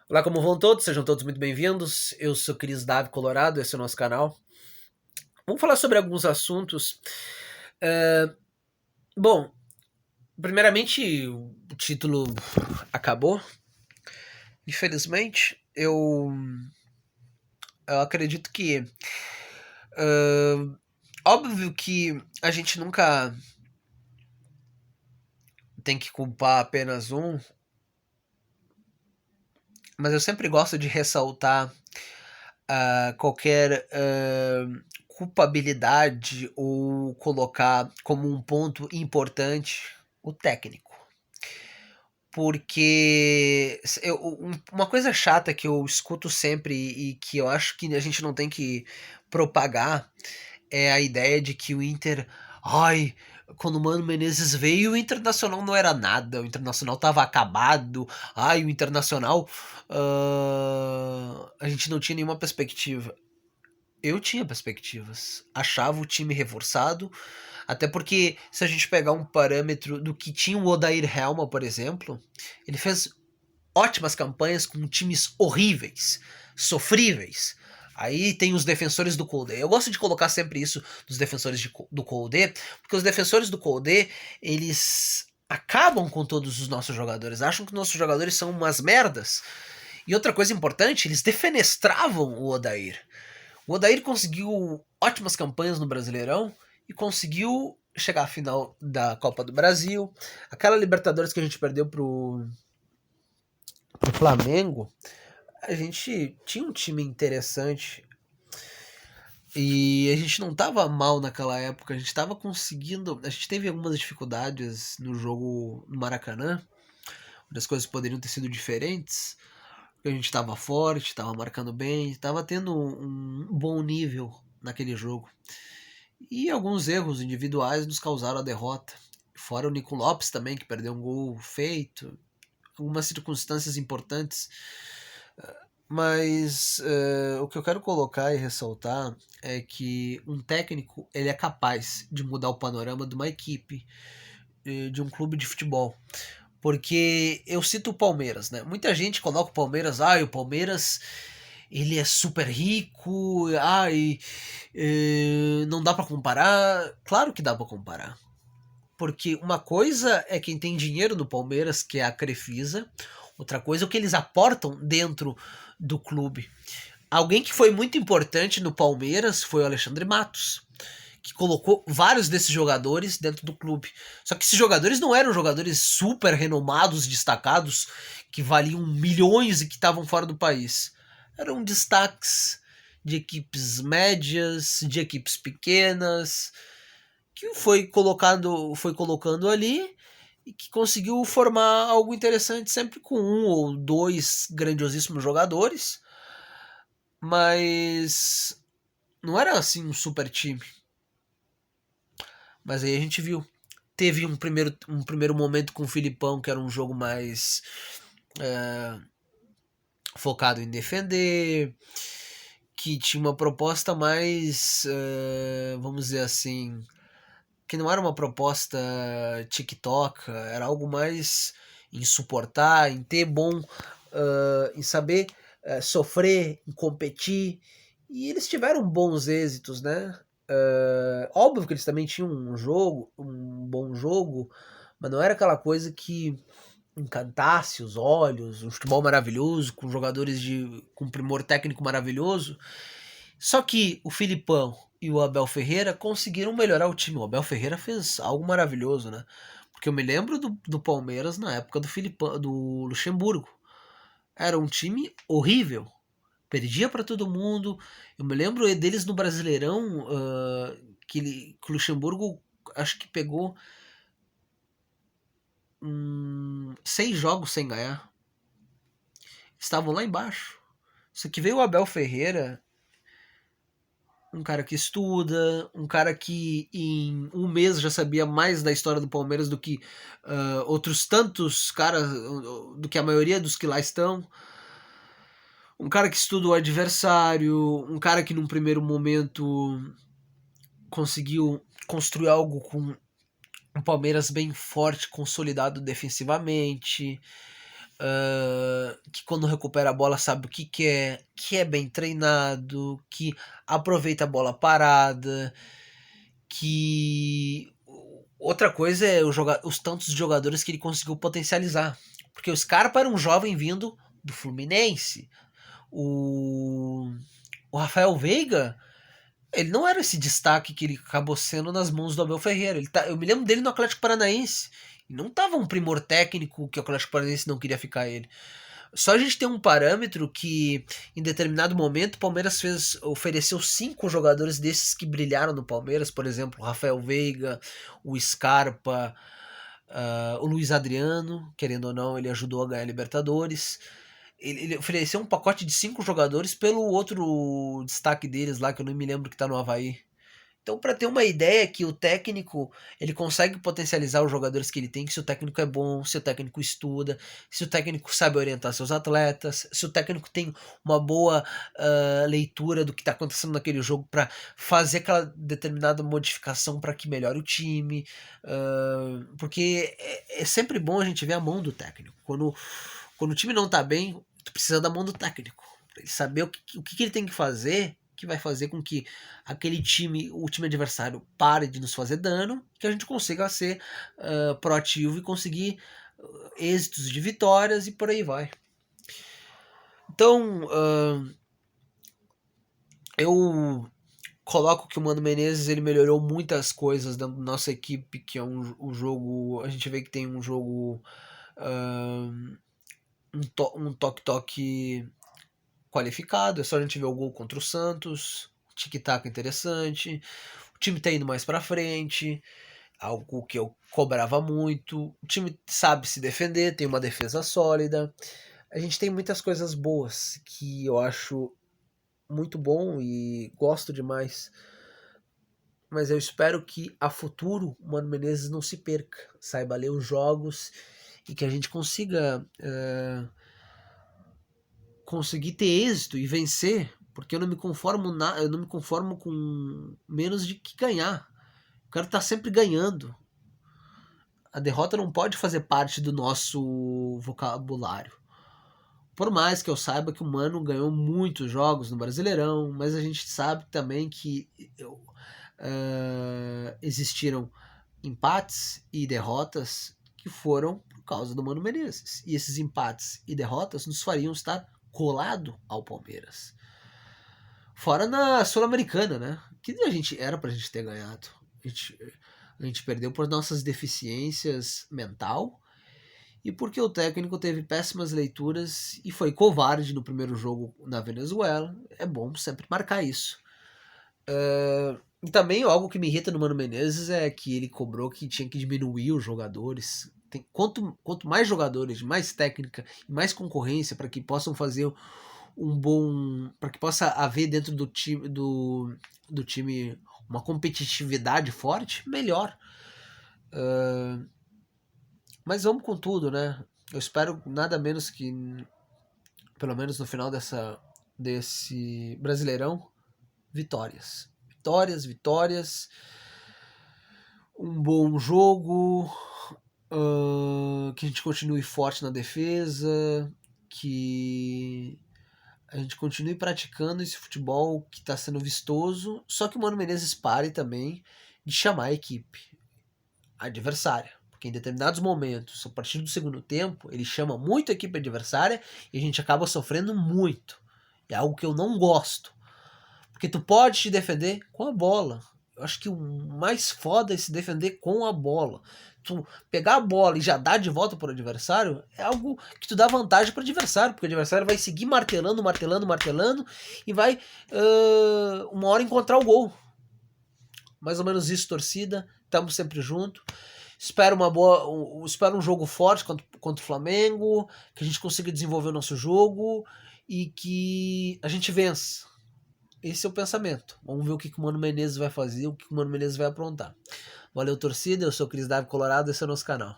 Olá, como vão todos? Sejam todos muito bem-vindos. Eu sou Cris Davi Colorado, esse é o nosso canal. Vamos falar sobre alguns assuntos. Eh, Bom, primeiramente, o título acabou. Infelizmente, eu acredito que. eh, Óbvio que a gente nunca tem que culpar apenas um, mas eu sempre gosto de ressaltar qualquer culpabilidade ou colocar como um ponto importante o técnico. Porque uma coisa chata que eu escuto sempre e que eu acho que a gente não tem que propagar é a ideia de que o Inter. Ai, quando o Mano Menezes veio, o Internacional não era nada, o Internacional tava acabado. Ai, o Internacional. A gente não tinha nenhuma perspectiva. Eu tinha perspectivas. Achava o time reforçado. Até porque, se a gente pegar um parâmetro do que tinha o Odair Helma, por exemplo, ele fez ótimas campanhas com times horríveis, sofríveis. Aí tem os defensores do Koldé. Eu gosto de colocar sempre isso dos defensores do Koldé, porque os defensores do Koldé, eles acabam com todos os nossos jogadores, acham que nossos jogadores são umas merdas. E outra coisa importante, eles defenestravam o Odair. O Odair conseguiu ótimas campanhas no Brasileirão e conseguiu chegar à final da Copa do Brasil. Aquela Libertadores que a gente perdeu pro Flamengo, a gente tinha um time interessante e a gente não tava mal naquela época, a gente tava conseguindo. A gente teve algumas dificuldades no jogo no Maracanã, onde as coisas poderiam ter sido diferentes. A gente tava forte, tava marcando bem, tava tendo um bom nível naquele jogo. E alguns erros individuais nos causaram a derrota. Fora o Nico Lopes também, que perdeu um gol feito. Algumas circunstâncias importantes. Mas o que eu quero colocar e ressaltar é que um técnico ele é capaz de mudar o panorama de uma equipe, de um clube de futebol. Porque eu cito o Palmeiras, né? Muita gente coloca o Palmeiras, o Palmeiras ele é super rico, não dá pra comparar. Claro que dá pra comparar. Porque uma coisa é quem tem dinheiro no Palmeiras, que é a Crefisa, outra coisa é o que eles aportam dentro do clube. Alguém que foi muito importante no Palmeiras foi o Alexandre Matos, que colocou vários desses jogadores dentro do clube. Só que esses jogadores não eram jogadores super renomados, destacados, que valiam milhões e que estavam fora do país. Eram destaques de equipes médias, de equipes pequenas, que foi colocando ali e que conseguiu formar algo interessante sempre com um ou dois grandiosíssimos jogadores, mas não era assim um super time. Mas aí a gente viu. Teve um primeiro momento com o Filipão, que era um jogo mais focado em defender, que tinha uma proposta mais, vamos dizer assim, que não era uma proposta TikTok, era algo mais em suportar, em ter bom, em saber sofrer, em competir. E eles tiveram bons êxitos, né? Óbvio que eles também tinham um bom jogo, mas não era aquela coisa que encantasse os olhos, um futebol maravilhoso, com jogadores com primor técnico maravilhoso. Só que o Filipão e o Abel Ferreira conseguiram melhorar o time. O Abel Ferreira fez algo maravilhoso, né? Porque eu me lembro do Palmeiras na época do Filipão, do Luxemburgo. Era um time horrível. Perdia para todo mundo. Eu me lembro deles no Brasileirão, que o Luxemburgo acho que pegou 6 jogos sem ganhar. Estavam lá embaixo. Só que veio o Abel Ferreira, um cara que estuda, um cara que em um mês já sabia mais da história do Palmeiras do que outros tantos caras, do que a maioria dos que lá estão. Um cara que estuda o adversário, um cara que num primeiro momento conseguiu construir algo com um Palmeiras bem forte, consolidado defensivamente, que quando recupera a bola sabe o que é bem treinado, que aproveita a bola parada, que outra coisa é os tantos jogadores que ele conseguiu potencializar. Porque o Scarpa era um jovem vindo do Fluminense. O, o Rafael Veiga, ele não era esse destaque que ele acabou sendo nas mãos do Abel Ferreira. Eu me lembro dele no Atlético Paranaense. E não tava um primor técnico que o Atlético Paranaense não queria ficar ele. Só a gente tem um parâmetro que, em determinado momento, o Palmeiras ofereceu 5 jogadores desses que brilharam no Palmeiras, por exemplo, o Rafael Veiga, o Scarpa, o Luiz Adriano, querendo ou não, ele ajudou a ganhar a Libertadores. Ele ofereceu um pacote de 5 jogadores pelo outro destaque deles lá, que eu não me lembro que tá no Havaí. Então, para ter uma ideia que o técnico ele consegue potencializar os jogadores que ele tem, se o técnico é bom, se o técnico estuda, se o técnico sabe orientar seus atletas, se o técnico tem uma boa leitura do que está acontecendo naquele jogo para fazer aquela determinada modificação para que melhore o time, porque é sempre bom a gente ver a mão do técnico. Quando o time não está bem, tu precisa da mão do técnico, para ele saber o que ele tem que fazer, que vai fazer com que o time adversário pare de nos fazer dano, que a gente consiga ser proativo e conseguir êxitos de vitórias e por aí vai. Então, eu coloco que o Mano Menezes ele melhorou muitas coisas da nossa equipe, que é um jogo, a gente vê que tem um jogo, um toque-toque qualificado, é só a gente ver o gol contra o Santos, tic-tac interessante, o time tá indo mais pra frente, algo que eu cobrava muito, o time sabe se defender, tem uma defesa sólida, a gente tem muitas coisas boas que eu acho muito bom e gosto demais, mas eu espero que a futuro o Mano Menezes não se perca, saiba ler os jogos e que a gente consiga conseguir ter êxito e vencer, porque eu não me conformo com menos de que ganhar. Eu quero estar sempre ganhando. A derrota não pode fazer parte do nosso vocabulário. Por mais que eu saiba que o Mano ganhou muitos jogos no Brasileirão, mas a gente sabe também que existiram empates e derrotas que foram por causa do Mano Menezes. E esses empates e derrotas nos fariam estar colado ao Palmeiras. Fora na Sul-Americana, né? Que era pra gente ter ganhado. A gente perdeu por nossas deficiências mental e porque o técnico teve péssimas leituras e foi covarde no primeiro jogo na Venezuela. É bom sempre marcar isso. E também algo que me irrita no Mano Menezes é que ele cobrou que tinha que diminuir os jogadores. Quanto mais jogadores, mais técnica e mais concorrência para que possam fazer para que possa haver dentro do time uma competitividade forte, melhor. Mas vamos com tudo, né? Eu espero nada menos que, pelo menos no final desse Brasileirão, vitórias. Vitórias. Um bom jogo. Que a gente continue forte na defesa. Que a gente continue praticando esse futebol que está sendo vistoso. Só que o Mano Menezes pare também de chamar a equipe adversária. Porque em determinados momentos, a partir do segundo tempo, ele chama muito a equipe adversária e a gente acaba sofrendo muito. É algo que eu não gosto. Porque tu pode te defender com a bola. Eu acho que o mais foda é se defender com a bola. Tu pegar a bola e já dar de volta pro adversário é algo que tu dá vantagem pro adversário, porque o adversário vai seguir martelando e vai uma hora encontrar o gol. Mais ou menos isso, torcida. Estamos sempre junto. Espero um jogo forte contra o Flamengo, que a gente consiga desenvolver o nosso jogo e que a gente vença. Esse é o pensamento. Vamos ver o que o Mano Menezes vai fazer, o que o Mano Menezes vai aprontar. Valeu, torcida. Eu sou o Cris Davi Colorado, esse é o nosso canal.